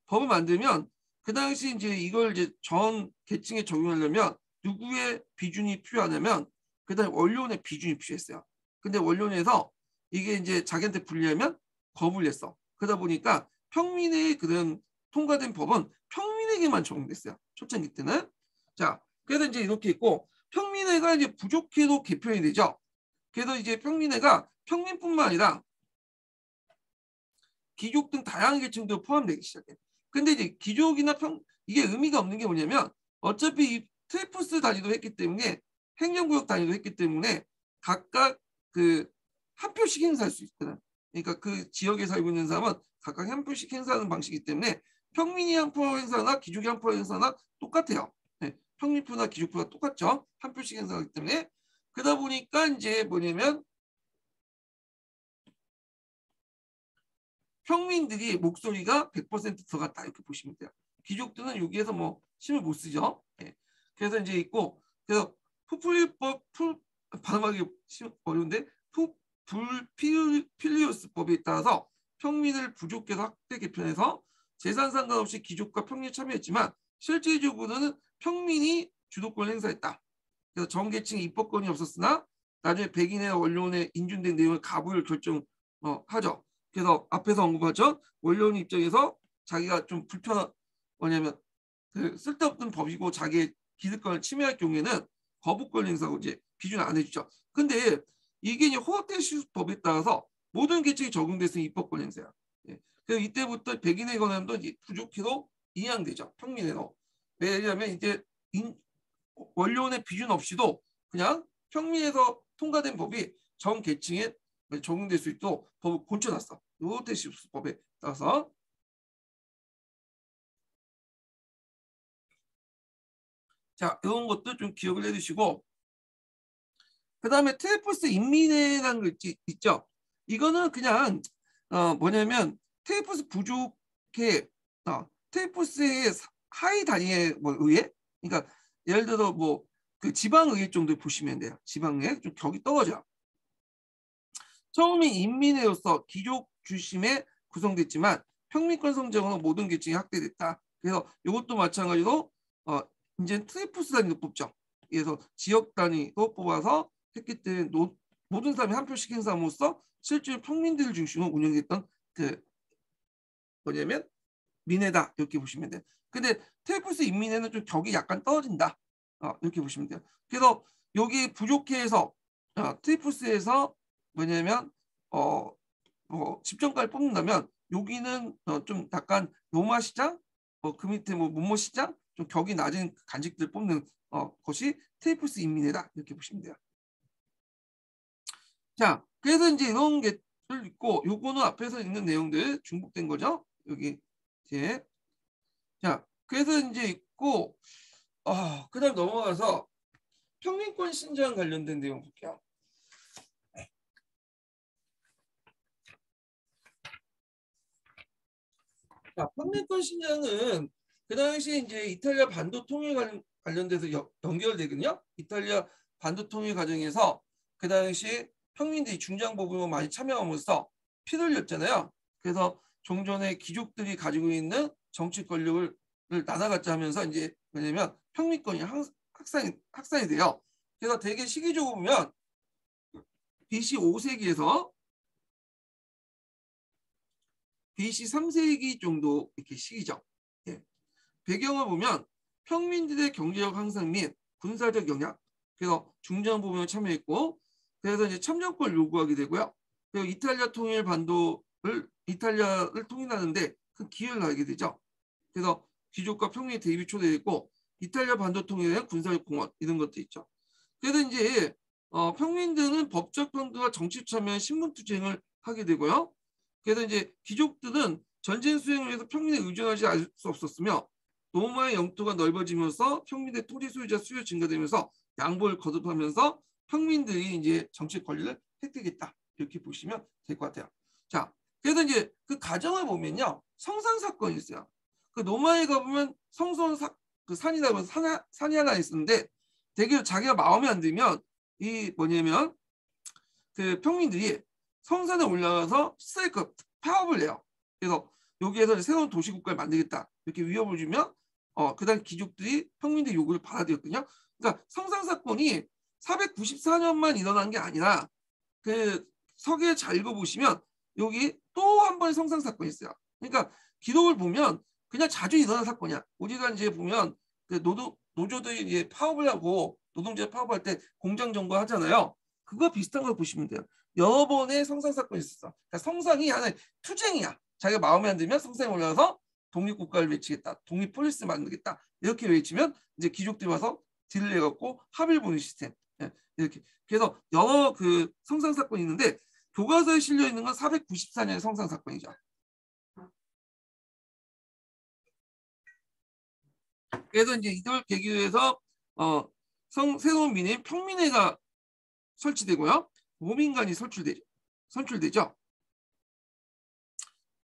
법을 만들면 그 당시 이제 이걸 이제 전 계층에 적용하려면 누구의 비준이 필요하냐면 그다음에 원료원의 비준이 필요했어요. 근데 원료원에서 이게 이제 자기한테 불리하면 거부를 했어. 그러다 보니까 평민의 그런 통과된 법은 평민에게만 적용됐어요. 초창기 때는. 자, 그래서 이제 이렇게 있고 평민회가 이제 부족해도 개편이 되죠. 그래서 이제 평민회가 평민뿐만 아니라 귀족 등 다양한 계층도 포함되기 시작해요. 근데 이제 귀족이나 이게 의미가 없는 게 뭐냐면 어차피 이 트레푸스 단위도 했기 때문에 행정구역 단위도 했기 때문에 각각 그 한 표씩 행사할 수 있거든. 그러니까 그 지역에 살고 있는 사람은 각각 한 표씩 행사하는 방식이기 때문에 평민이 한 표 행사나 귀족이 한 표 행사나 똑같아요. 네, 평민표나 귀족표가 똑같죠. 한 표씩 행사하기 때문에. 그러다 보니까 이제 뭐냐면 평민들이 목소리가 100% 들어갔다 이렇게 보시면 돼요. 귀족들은 여기에서 뭐 힘을 못 쓰죠. 네. 그래서 이제 있고 그래서 푸플리법 발음하기 어려운데 불필리우스법에 따라서 평민을 부족해서 확대 개편해서 재산 상관없이 귀족과 평민이 참여했지만 실질적으로는 평민이 주도권을 행사했다. 그래서 정계층의 입법권이 없었으나 나중에 백인의 원료원에 인준된 내용을 가부를 결정하죠. 그래서 앞에서 언급하죠. 원료원 입장에서 자기가 좀 뭐냐면 그 쓸데없는 법이고 자기의 기득권을 침해할 경우에는 거부권 행사하고 이제 비준 안 해주죠. 근데 이게 이제 호호테시스법에 따라서 모든 계층이 적용돼서 입법권 행사야. 예. 그래서 이때부터 백인의 권한도 이제 부족해도 인양되죠. 평민에도. 왜냐하면 이제 원료원의 비준 없이도 그냥 평민에서 통과된 법이 전 계층에 적용될 수 있도록 법을 고쳐놨어. 호호테시스법에 따라서. 자, 이런 것도 좀 기억을 해두시고 그 다음에 테이프스 인민회라는 거 있죠. 이거는 그냥 뭐냐면 테이프스 부족해 테이프스의 하위 단위의 뭐 의회 그러니까 예를 들어 뭐 그 지방의회 정도 보시면 돼요. 지방의회 좀 격이 떨어져. 처음에 인민회로서 귀족 중심에 구성됐지만 평민권 성장으로 모든 계층이 확대됐다. 그래서 이것도 마찬가지로 이제 테이프스 단위도 뽑죠. 그래서 지역 단위도 뽑아서 했기 때문에 모든 사람이 한 표씩 행사함으로써 실제 평민들 중심으로 운영됐던 그 뭐냐면 민회다 이렇게 보시면 돼요. 근데 테이프스 인민회는 좀 격이 약간 떨어진다. 이렇게 보시면 돼요. 그래서 여기 부족해서 테이프스에서 뭐냐면 뭐 집정가를 뽑는다면 여기는 좀 약간 로마 시장, 그 밑에 뭐 문모 시장 좀 격이 낮은 간직들 뽑는 것이 테이프스 인민회다 이렇게 보시면 돼요. 자, 그래서 이제 이런 게들 있고 요거는 앞에서 있는 내용들 중복된 거죠. 여기 이제 자, 그래서 이제 있고 그다음 넘어가서 평민권 신장 관련된 내용 볼게요. 자, 평민권 신장은 그 당시 이제 이탈리아 반도 통일 관련돼서 연결되거든요. 이탈리아 반도 통일 과정에서 그 당시 평민들이 중장보급으로 많이 참여하면서 피를 흘렸잖아요. 그래서 종전의 귀족들이 가지고 있는 정치 권력을 나눠갖자 하면서 이제 뭐냐면 평민권이 확산이 돼요. 그래서 되게 시기적으로 보면 BC 5세기에서 BC 3세기 정도 이렇게 시기죠. 예. 배경을 보면 평민들의 경제적 향상 및 군사적 영향, 그래서 중장보병에 참여했고, 그래서 이제 참정권을 요구하게 되고요. 그리고 이탈리아를 통일하는데 큰 기여를 하게 되죠. 그래서 귀족과 평민의 대립이 초래됐고, 이탈리아 반도 통일에 대한 군사적 공헌 이런 것도 있죠. 그래서 이제 평민들은 법적 평등과 정치 참여, 신분 투쟁을 하게 되고요. 그래서 이제 귀족들은 전쟁 수행을 위해서 평민에 의존하지 않을 수 없었으며 노마의 영토가 넓어지면서 평민의 토지 소유자 수요 증가되면서 양보를 거듭하면서 평민들이 이제 정치 권리를 획득했다. 이렇게 보시면 될 것 같아요. 자, 그래서 이제 그 과정을 보면요. 성상 사건이 있어요. 그 노마에 가보면 그 산이라고 해서 산이 하나 있었는데 대개 자기가 마음에 안 들면 이 뭐냐면 그 평민들이 성산에 올라가서 스트라이크 파업을 해요. 그래서 여기에서 새로운 도시국가를 만들겠다 이렇게 위협을 주면 그다음 귀족들이 평민들의 요구를 받아들였거든요. 그러니까 성상 사건이 494년만 일어난 게 아니라 그 서기에 잘 읽어보시면 여기 또 한 번의 성상 사건이 있어요. 그러니까 기록을 보면 그냥 자주 일어난 사건이야. 우리가 이제 보면 그 노조들이 이제 파업을 하고 노동자 파업할 때 공장 점거 하잖아요. 그거 비슷한 걸 보시면 돼요. 여러 번의 성상 사건이 있었어. 그러니까 성상이 하나의 투쟁이야. 자기가 마음에 안 들면 성상에 올라가서 독립국가를 외치겠다. 독립폴리스 만들겠다. 이렇게 외치면 이제 귀족들이 와서 딜을 해갖고 합의를 보는 시스템. 이렇게. 그래서 여러 그 성상 사건이 있는데 교과서에 실려 있는 건 494년의 성상 사건이죠. 그래서 이제 이걸 계기로 해서 새로운 민의 평민회가 설치되고요. 모민관이 선출되죠.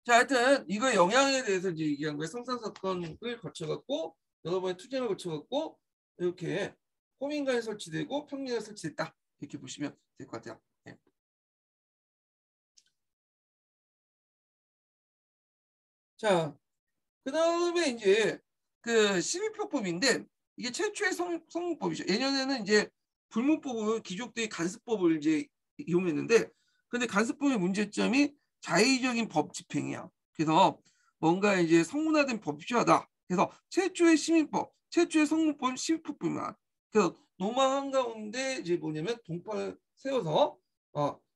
자, 하여튼 이거 영향에 대해서 이제 얘기한 거예요. 성상 사건을 거쳐갖고 여러 번의 투쟁을 거쳐갖고 이렇게 호민관이 설치되고 평민회가 설치됐다. 이렇게 보시면 될 것 같아요. 네. 자, 그 다음에 이제 그 시민표법인데 이게 최초의 성문법이죠. 예년에는 이제 불문법을 귀족들이 간습법을 이제 이용했는데 근데 간습법의 문제점이 자의적인 법 집행이야. 그래서 뭔가 이제 성문화된 법이 필요하다. 그래서 최초의 시민법, 최초의 성문법은 시민표법이야. 그래서 노마 한가운데 이제 뭐냐면 동파를 세워서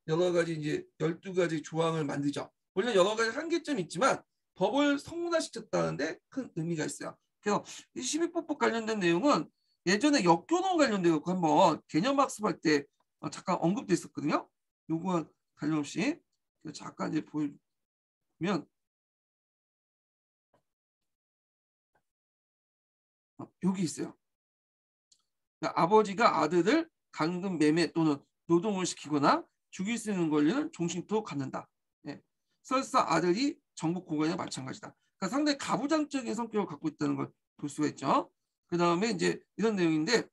여러 가지 이제 12가지 조항을 만들죠. 물론 여러 가지 한계점이 있지만 법을 성문화시켰다는데 큰 의미가 있어요. 그래서 이 시민법법 관련된 내용은 예전에 역교동 관련돼 갖고 한번 개념 학습할 때 잠깐 언급됐었거든요. 요거와 관련없이 잠깐 이제 보면 여기 있어요. 그러니까 아버지가 아들을 강금 매매 또는 노동을 시키거나 죽일 수 있는 권리는 종신토록 갖는다. 예. 설사 아들이 정복 고관이나 마찬가지다. 그러니까 상당히 가부장적인 성격을 갖고 있다는 걸 볼 수가 있죠. 그 다음에 이제 이런 내용인데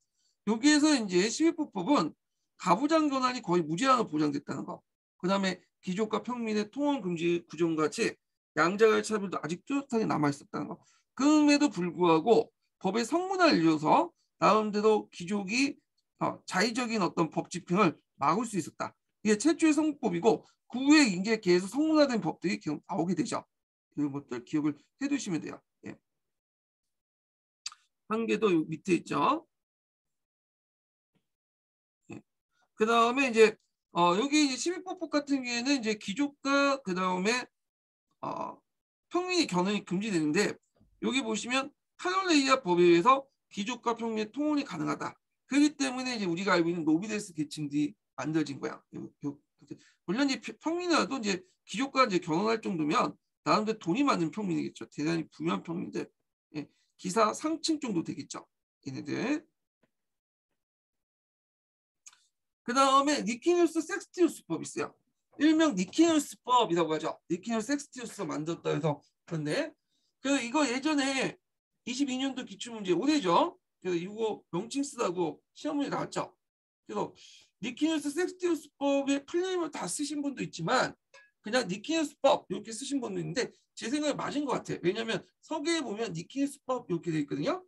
여기에서 이제 시민법법은 가부장 권한이 거의 무제한으로 보장됐다는 거. 그 다음에 귀족과 평민의 통원 금지 구정같이 양자간의 차별도 아직 뚜렷하게 남아 있었다는 거. 그럼에도 불구하고 법의 성문화를 이어서 나름대로 귀족이 자의적인 어떤 법 집행을 막을 수 있었다. 이게 최초의 성법이고 그 후에 이제 계속 성문화된 법들이 계속 나오게 되죠. 이런 것들 기억을 해두시면 돼요. 예. 한 개 더 밑에 있죠. 예. 그 다음에 이제 여기 이제 시민법법 같은 경우에는 이제 귀족과 그 다음에 평민의 견혼이 금지되는데 여기 보시면 카놀레이아 법에 의해서 귀족과 평민의 통혼이 가능하다. 그렇기 때문에 이제 우리가 알고 있는 노비데스 계층들이 만들어진 거야. 물론 이제 평민이라도 이제 귀족과 이제 결혼할 정도면 나름대로 돈이 많은 평민이겠죠. 대단히 부유한 평민들. 예, 기사 상층 정도 되겠죠. 얘네들. 그 다음에 니키누스 섹스티우스법이 있어요. 일명 니키누스법이라고 하죠. 니키누스 섹스티우스가 만들었다 해서 그런데 그래서 이거 예전에 22년도 기출문제 올해죠. 그래서 이거 명칭 쓰라고 시험문제 나왔죠. 그래서 니키누스 섹스티우스법의 풀네임을 다 쓰신 분도 있지만 그냥 니키누스법 이렇게 쓰신 분도 있는데 제 생각에 맞은 것 같아요. 왜냐하면 서기에 보면 니키누스법 이렇게 돼 있거든요.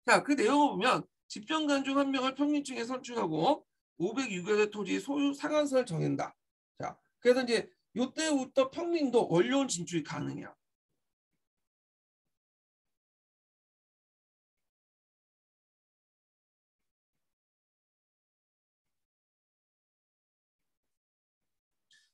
자, 그 내용을 보면 집정관 중 한 명을 평민층에 선출하고 506여대 토지 소유 상한선을 정한다. 자, 그래서 이제 이때부터 평민도 원료원 진출이 가능해요.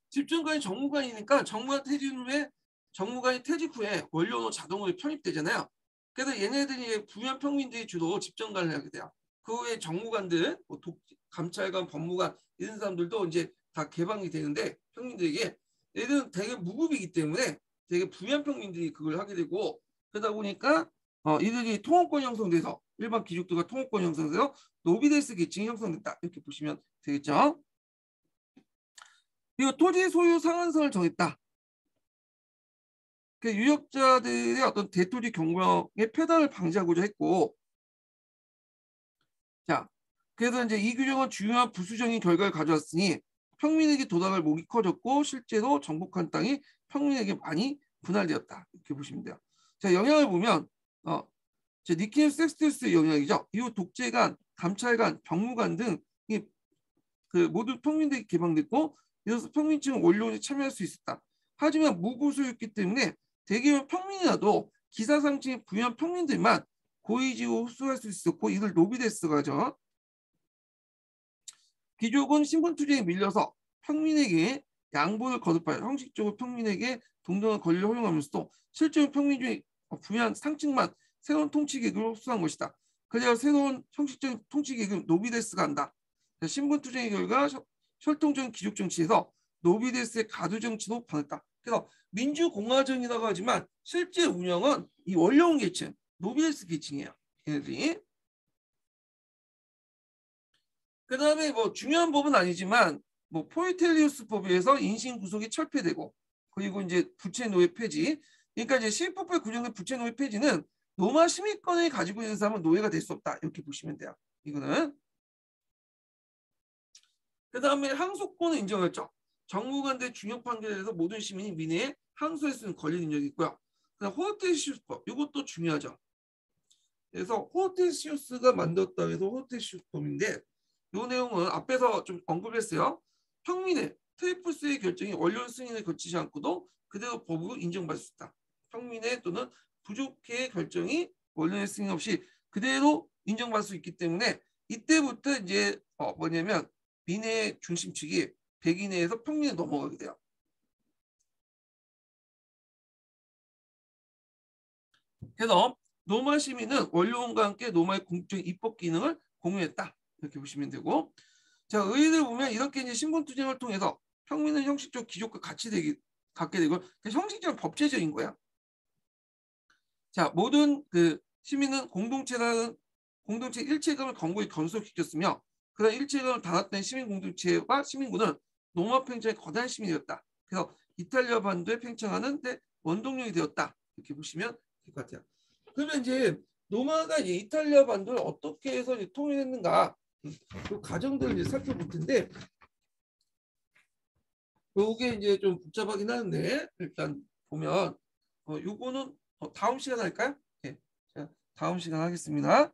집정관이 정무관이니까 정무관이 퇴직 후에 원료원으로 자동으로 편입되잖아요. 그래서 얘네들이 부유한 평민들이 주로 집정관을 하게 돼요. 그 후에 정무관들, 뭐 감찰관, 법무관 이런 사람들도 이제 다 개방이 되는데 평민들에게 얘들은 되게 무급이기 때문에 되게 부유한 평민들이 그걸 하게 되고 그러다 보니까 이들이 통합권 형성돼서 일반 귀족들과 통합권 형성돼서 노비데스 계층이 형성됐다 이렇게 보시면 되겠죠. 그리고 토지 소유 상한선을 정했다. 그 유역자들의 어떤 대토지 경영의 폐단을 방지하고자 했고, 자, 그래서 이제 이 규정은 중요한 부수적인 결과를 가져왔으니 평민에게 도닥을 목이 커졌고 실제로 정복한 땅이 평민에게 많이 분할되었다. 이렇게 보시면 돼요. 자, 영향을 보면 니케임 섹스투스의 영향이죠. 이후 독재관, 감찰관, 병무관 등이 그 모두 평민들에게 개방됐고 이래서 평민층은 원료에 참여할 수 있었다. 하지만 무고소였기 때문에 대개는 평민이라도 기사상층의 부유한 평민들만 고위직으로 흡수할 수 있었고 이들 노비데스가 하죠. 귀족은 신분투쟁에 밀려서 평민에게 양보를 거듭하여 형식적으로 평민에게 동등한 권리를 허용하면서도 실제로 평민 중에 부유한 상층만 새로운 통치계급을 흡수한 것이다. 그래야 새로운 형식적인 통치계급 노비데스가 한다. 신분투쟁의 결과 혈통적인 귀족정치에서 노비데스의 가두정치로 변했다. 그래서 민주공화정이라고 하지만 실제 운영은 이 원로원 계층, 노비데스 계층이에요. 얘네들이. 그 다음에 뭐 중요한 법은 아니지만 뭐 포이텔리우스 법에서 인신 구속이 철폐되고 그리고 이제 부채 노예 폐지. 그러니까 이제 시민법에 규정된 부채 노예 폐지는 로마 시민권을 가지고 있는 사람은 노예가 될 수 없다. 이렇게 보시면 돼요. 이거는. 그 다음에 항소권을 인정했죠. 정무관대 중형 판결에서 모든 시민이 민회에 항소할 수 있는 권리를 인정했고요. 그다음 호르테시우스법 이것도 중요하죠. 그래서 호르테시우스가 만들었다 해서 호르테시우스법인데 이 내용은 앞에서 좀 언급했어요. 평민의 트리프스의 결정이 원론 승인을 거치지 않고도 그대로 법으로 인정받을 수 있다. 평민의 또는 부족의 결정이 원론의 승인 없이 그대로 인정받을 수 있기 때문에 이때부터 이제 뭐냐면 민의 중심축이 백인회에서 평민에 넘어가게 돼요. 그래서 로마 시민은 원로원과 함께 로마의 공적인 입법 기능을 공유했다. 이렇게 보시면 되고, 자 의의를 보면 이렇게 이제 신분투쟁을 통해서 평민은 형식적 귀족과 같이 갖게 되고 형식적인 법제적인 거야. 자 모든 그 시민은 공동체 일체감을 건고히 건설시켰으며 그런 일체감을 달았던 시민 공동체와 시민군은 로마 팽창의 거대한 시민이었다. 그래서 이탈리아 반도에 팽창하는 데 원동력이 되었다. 이렇게 보시면 될 것 같아요. 그러면 이제 로마가 이제 이탈리아 반도를 어떻게 해서 이제 통일했는가 그 과정들을 이제 살펴볼 텐데 이게 이제 좀 복잡하긴 하는데 일단 보면 요거는 다음 시간 할까요? 네. 자, 다음 시간 하겠습니다.